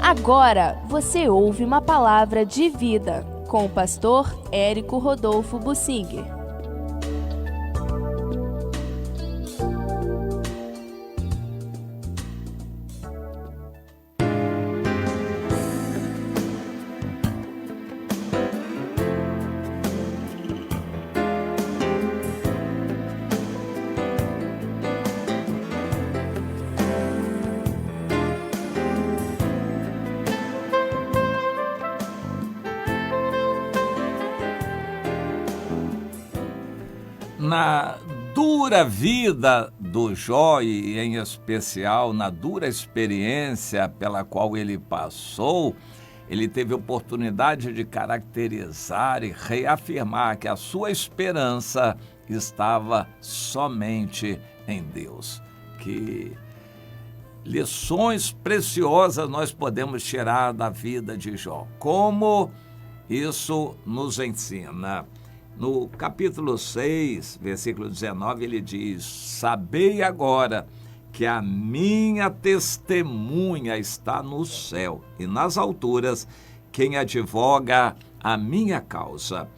Agora você ouve uma palavra de vida com o pastor Érico Rodolfo Bussinger. Na dura vida do Jó, e em especial na dura experiência pela qual ele passou, ele teve oportunidade de caracterizar e reafirmar que a sua esperança estava somente em Deus. Que lições preciosas nós podemos tirar da vida de Jó. Como isso nos ensina? No capítulo 6, versículo 19, ele diz: sabei agora que a minha testemunha está no céu e nas alturas quem advoga a minha causa.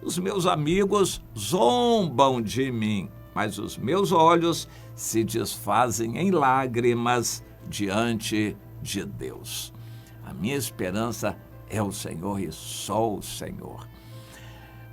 Os meus amigos zombam de mim, mas os meus olhos se desfazem em lágrimas diante de Deus. A minha esperança é o Senhor e só o Senhor.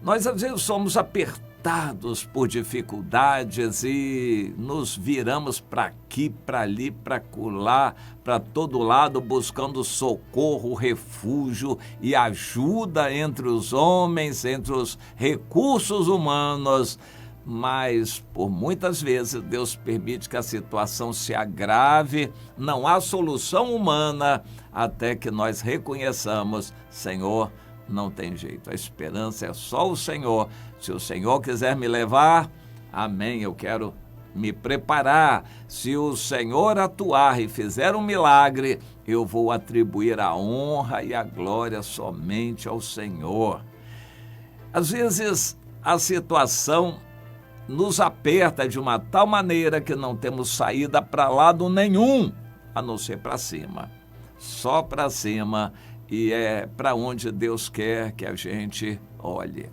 Nós, às vezes, somos apertados por dificuldades e nos viramos para aqui, para ali, para acolá, para todo lado, buscando socorro, refúgio e ajuda entre os homens, entre os recursos humanos. Mas, por muitas vezes, Deus permite que a situação se agrave, não há solução humana até que nós reconheçamos: Senhor, não tem jeito, a esperança é só o Senhor. Se o Senhor quiser me levar, amém, eu quero me preparar. Se o Senhor atuar e fizer um milagre, eu vou atribuir a honra e a glória somente ao Senhor. Às vezes, a situação nos aperta de uma tal maneira que não temos saída para lado nenhum, a não ser para cima. Só para cima. E é para onde Deus quer que a gente olhe.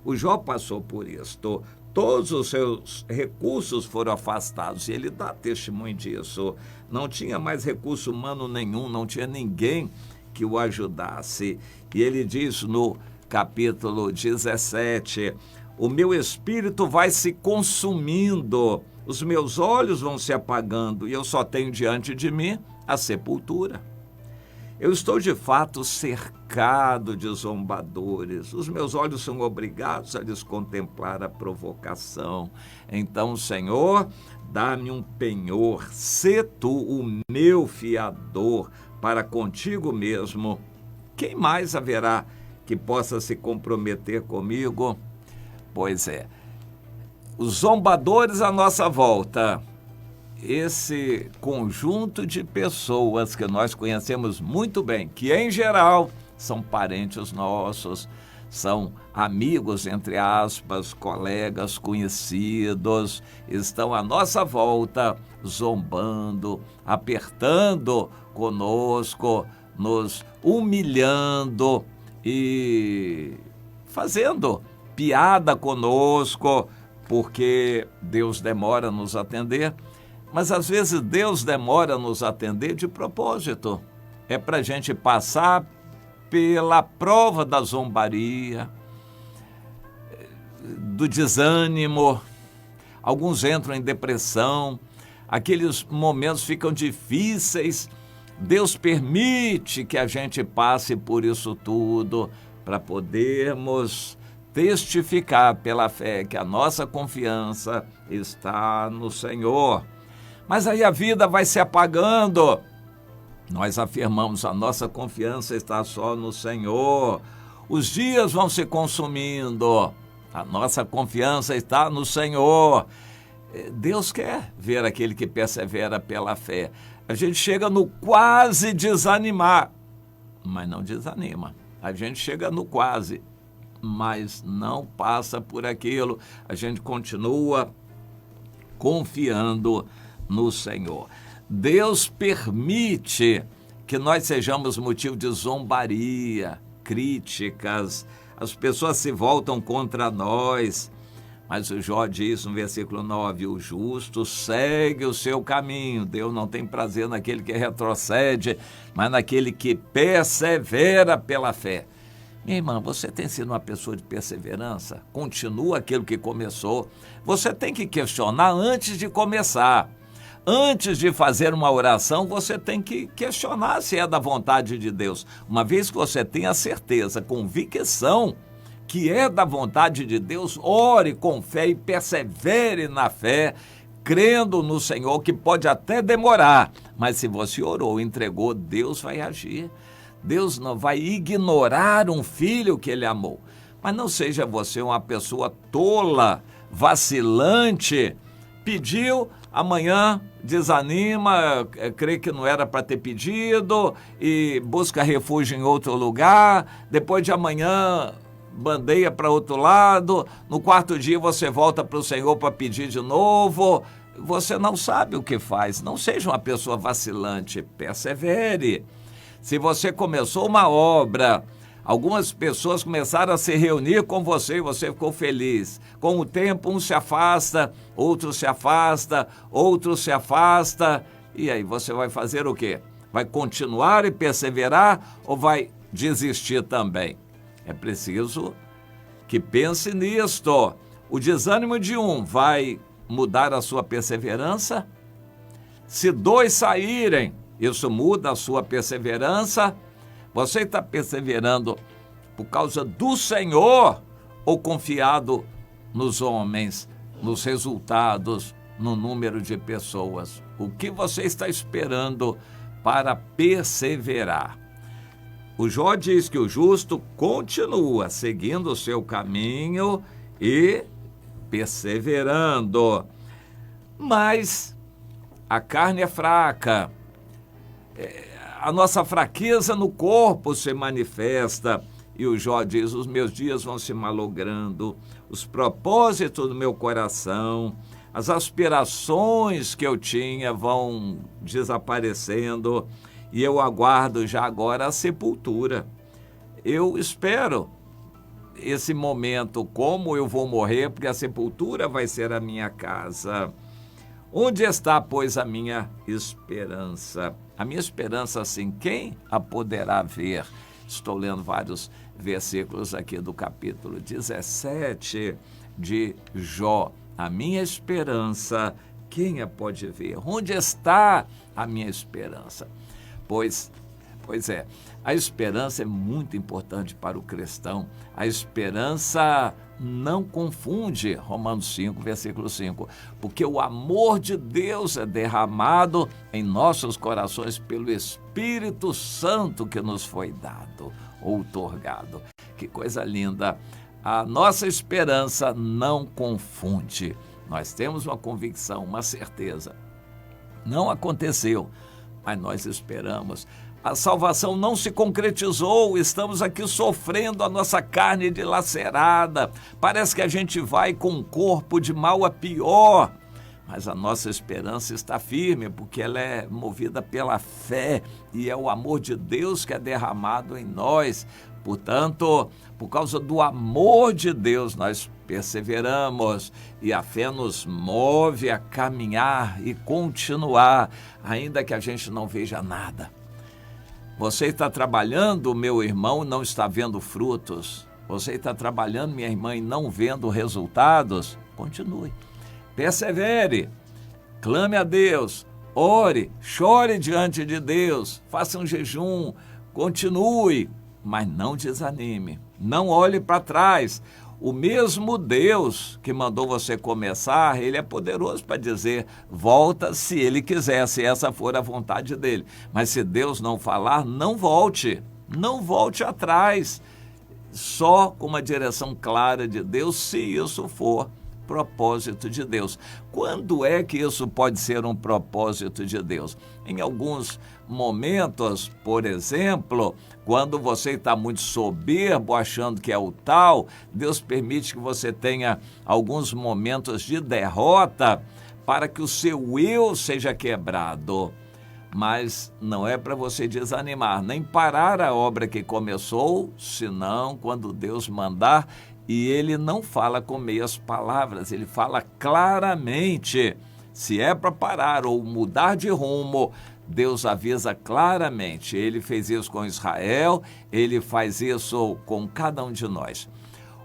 O Jó passou por isto. Todos os seus recursos foram afastados. E ele dá testemunho disso. Não tinha mais recurso humano nenhum, não tinha ninguém que o ajudasse. E ele diz no capítulo 17, o meu espírito vai se consumindo, os meus olhos vão se apagando, e eu só tenho diante de mim a sepultura. Eu estou de fato cercado de zombadores. Os meus olhos são obrigados a lhes contemplar a provocação. Então, Senhor, dá-me um penhor, sê tu o meu fiador para contigo mesmo. Quem mais haverá que possa se comprometer comigo? Pois é, os zombadores à nossa volta, esse conjunto de pessoas que nós conhecemos muito bem, que em geral são parentes nossos, são amigos, entre aspas, colegas, conhecidos, estão à nossa volta zombando, apertando conosco, nos humilhando e fazendo piada conosco, porque Deus demora a nos atender. Mas às vezes Deus demora a nos atender de propósito. É para a gente passar pela prova da zombaria, do desânimo. Alguns entram em depressão, aqueles momentos ficam difíceis. Deus permite que a gente passe por isso tudo para podermos testificar pela fé que a nossa confiança está no Senhor. Mas aí a vida vai se apagando. Nós afirmamos: a nossa confiança está só no Senhor. Os dias vão se consumindo. A nossa confiança está no Senhor. Deus quer ver aquele que persevera pela fé. A gente chega no quase desanimar, mas não desanima. A gente chega no quase, mas não passa por aquilo. A gente continua confiando no Senhor. Deus permite que nós sejamos motivo de zombaria, críticas, as pessoas se voltam contra nós. Mas o Jó diz no versículo 9, o justo segue o seu caminho. Deus não tem prazer naquele que retrocede, mas naquele que persevera pela fé. Minha irmã, você tem sido uma pessoa de perseverança? Continua aquilo que começou. Você tem que questionar antes de começar. Antes de fazer uma oração, você tem que questionar se é da vontade de Deus. Uma vez que você tem a certeza, convicção, que é da vontade de Deus, ore com fé e persevere na fé, crendo no Senhor, que pode até demorar, mas se você orou, entregou, Deus vai agir. Deus não vai ignorar um filho que ele amou. Mas não seja você uma pessoa tola, vacilante, pediu, amanhã desanima, crê que não era para ter pedido e busca refúgio em outro lugar, depois de amanhã bandeia para outro lado, no quarto dia você volta para o Senhor para pedir de novo. Você não sabe o que faz. Não seja uma pessoa vacilante, persevere. Se você começou uma obra, algumas pessoas começaram a se reunir com você e você ficou feliz. Com o tempo, um se afasta, outro se afasta, outro se afasta. E aí, você vai fazer o quê? Vai continuar e perseverar ou vai desistir também? É preciso que pense nisto. O desânimo de um vai mudar a sua perseverança? Se dois saírem, isso muda a sua perseverança? Você está perseverando por causa do Senhor ou confiado nos homens, nos resultados, no número de pessoas? O que você está esperando para perseverar? O Jó diz que o justo continua seguindo o seu caminho e perseverando. Mas a carne é fraca. A nossa fraqueza no corpo se manifesta. E o Jó diz, os meus dias vão se malogrando, os propósitos do meu coração, as aspirações que eu tinha vão desaparecendo e eu aguardo já agora a sepultura. Eu espero esse momento, como eu vou morrer, porque a sepultura vai ser a minha casa. Onde está, pois, a minha esperança? A minha esperança, assim, quem a poderá ver? Estou lendo vários versículos aqui do capítulo 17 de Jó. A minha esperança, quem a pode ver? Onde está a minha esperança? Pois é, a esperança é muito importante para o cristão. A esperança não confunde, Romanos 5, versículo 5, porque o amor de Deus é derramado em nossos corações pelo Espírito Santo que nos foi dado, outorgado. Que coisa linda! A nossa esperança não confunde. Nós temos uma convicção, uma certeza. Não aconteceu, mas nós esperamos. A salvação não se concretizou, estamos aqui sofrendo a nossa carne dilacerada. Parece que a gente vai com um corpo de mal a pior, mas a nossa esperança está firme, porque ela é movida pela fé e é o amor de Deus que é derramado em nós. Portanto, por causa do amor de Deus, nós perseveramos e a fé nos move a caminhar e continuar, ainda que a gente não veja nada. Você está trabalhando, meu irmão, não está vendo frutos. Você está trabalhando, minha irmã, e não vendo resultados? Continue. Persevere. Clame a Deus. Ore. Chore diante de Deus. Faça um jejum. Continue. Mas não desanime. Não olhe para trás. O mesmo Deus que mandou você começar, Ele é poderoso para dizer, volta se Ele quiser, se essa for a vontade dEle. Mas se Deus não falar, não volte. Não volte atrás. Só com uma direção clara de Deus, se isso for propósito de Deus. Quando é que isso pode ser um propósito de Deus? Em alguns momentos, por exemplo, quando você está muito soberbo, achando que é o tal, Deus permite que você tenha alguns momentos de derrota para que o seu eu seja quebrado. mas não é para você desanimar, nem parar a obra que começou, senão quando Deus mandar. E ele não fala com meias palavras, ele fala claramente. Se é para parar ou mudar de rumo, Deus avisa claramente. Ele fez isso com Israel, ele faz isso com cada um de nós.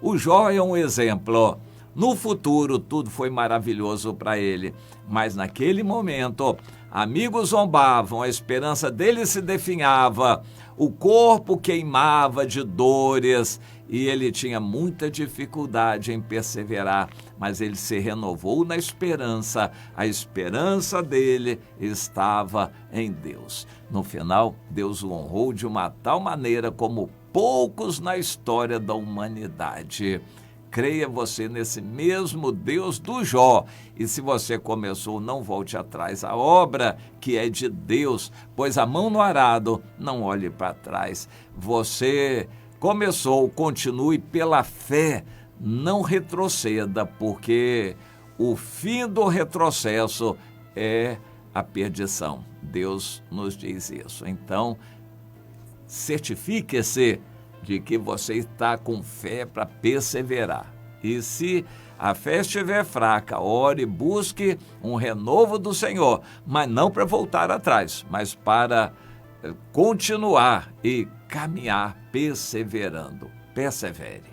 O Jó é um exemplo. No futuro, tudo foi maravilhoso para ele, mas naquele momento, amigos zombavam, a esperança dele se definhava, o corpo queimava de dores e ele tinha muita dificuldade em perseverar, mas ele se renovou na esperança, a esperança dele estava em Deus. No final, Deus o honrou de uma tal maneira como poucos na história da humanidade. Creia você nesse mesmo Deus do Jó. E se você começou, não volte atrás. A obra que é de Deus, pois a mão no arado, não olhe para trás. Você começou, continue pela fé, não retroceda, porque o fim do retrocesso é a perdição. Deus nos diz isso. Então, certifique-se de que você está com fé para perseverar. E se a fé estiver fraca, ore, busque um renovo do Senhor, mas não para voltar atrás, mas para continuar e caminhar perseverando. Persevere.